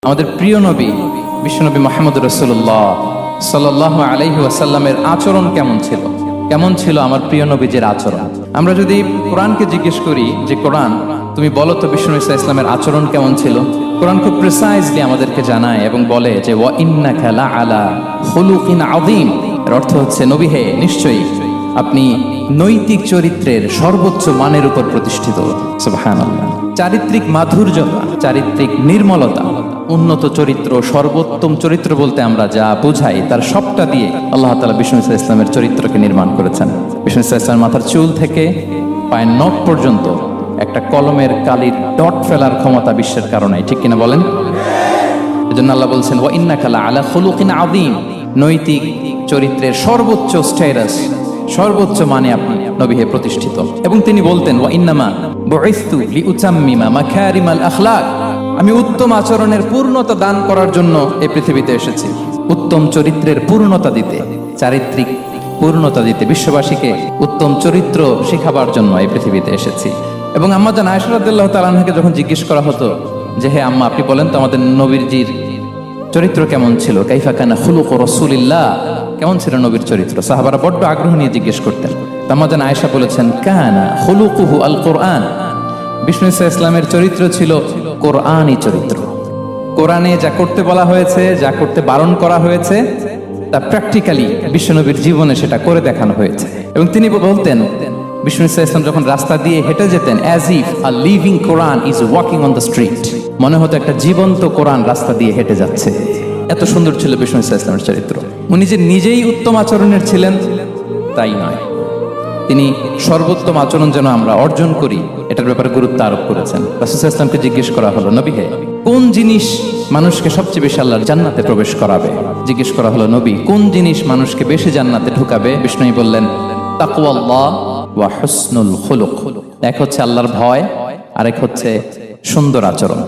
আমাদের প্রিয় নবী বিশ্বনবী মুহাম্মদ রাসূলুল্লাহ সাল্লাল্লাহু আলাইহি ওয়াসাল্লামের আচরণ কেমন ছিল আমার প্রিয় নবীজির আচরণ। আমরা যদি কোরআনকে জিজ্ঞেস করি যে কোরআন তুমি বলো তো বিশ্বনবী সাল্লাল্লাহু আলাইহি ওয়াসাল্লামের আচরণ কেমন ছিল, কোরআন খুব প্রিসাইজলি আমাদেরকে জানায় এবং বলে যে ওয়া ইন্নাকা লাআলা খুলুকিন আযীম। এর অর্থ হচ্ছে নবী হে, নিশ্চয়ই আপনি নৈতিক চরিত্রের সর্বোচ্চ মানের উপর প্রতিষ্ঠিত। সুবহানাল্লাহ। চারিত্রিক মাধুর্যতা, চারিত্রিক নির্মলতা, উন্নত চরিত্র, সর্বোত্তম চরিত্র বলতে আমরা যা বুঝাই তার সবটা দিয়ে আল্লাহ তাআলা বিষ্ণু সাল্লাল্লাহু আলাইহি ওয়াসাল্লামের চরিত্রকে নির্মাণ করেছেন। বিষ্ণু সাল্লাল্লাহু আলাইহি ওয়াসাল্লামের মাথার চুল থেকে পায়ের নখ পর্যন্ত একটা কলমের কালির ডট ফেলার ক্ষমতা বিশ্বের কারণে, ঠিক কিনা বলেন? এজন্য আল্লাহ বলছেন ওয়া ইন্নাকা লাআলা খুলুকিন আযীম, নৈতিক চরিত্রের সর্বোচ্চ স্ট্যাটাস, সর্বোচ্চ মানে আপনি নবী হে প্রতিষ্ঠিত। এবং তিনি বলতেন ওয়া ইন্নামা বুইসতু লিউতাম্মিমা মাকারিমাল আখলাক, আমি উত্তম আচরণের পূর্ণতা দান করার জন্য এই পৃথিবীতে এসেছি, উত্তম চরিত্রের পূর্ণতা দিতে, চারিত্রিক পূর্ণতা দিতে, বিশ্ববাসীকে উত্তম চরিত্র শেখাবার জন্য এই পৃথিবীতে এসেছি। এবং আম্মা জান আয়েশা রাদিয়াল্লাহু তাআলা আনহাকে যখন জিজ্ঞেস করা হতো যে হে আম্মা, আপনি বলেন তো আমাদের নবীজির চরিত্র কেমন ছিল, কাইফা কানা খুলুকু রাসূলিল্লাহ, কেমন ছিল নবীর চরিত্র, সাহাবারা বড্ড আগ্রহ নিয়ে জিজ্ঞেস করতেন। আম্মা জান আয়েশা বলেছেন কানা খুলুকুহু আল কোরআন, বিষ্ণু ইসলামের চরিত্র ছিল কোরআনই চরিত্র। কোরআনে যা করতে বলা হয়েছে, যা করতে বারণ করা হয়েছে, তা প্র্যাকটিক্যালি বিশ্বনবীর জীবনে সেটা করে দেখানো হয়েছে। এবং তিনি বলতেন বিষ্ণু ইসলাম যখন রাস্তা দিয়ে হেঁটে যেতেন, as if a living Quran is walking on the street, মনে হতো একটা জীবন্ত কোরআন রাস্তা দিয়ে হেঁটে যাচ্ছে। এত সুন্দর ছিল বিষ্ণু ইসলামের চরিত্র। উনি যে নিজেই উত্তম আচরণের ছিলেন তাই নয়, তিনি সর্বোত্তম আচরণ যেন আমরা অর্জন করি এটার ব্যাপারে গুরুত্ব আরোপ করেছেন। রাসূল সাল্লাল্লাহু আলাইহি ওয়াসাল্লামকে জিজ্ঞেস করা হলো নবী হে, কোন জিনিস মানুষকে সবচেয়ে বেশি আল্লাহর জান্নাতে প্রবেশ করাবে? জিজ্ঞেস করা হলো নবী কোন জিনিস মানুষকে বেশি জান্নাতে ঢুকাবে? বিষ্ণু বললেন তাকওয়াল্লাহ ওয়া হুসনুল খুলুক। এক হচ্ছে আল্লাহর ভয়, আরেক হচ্ছে সুন্দর আচরণ।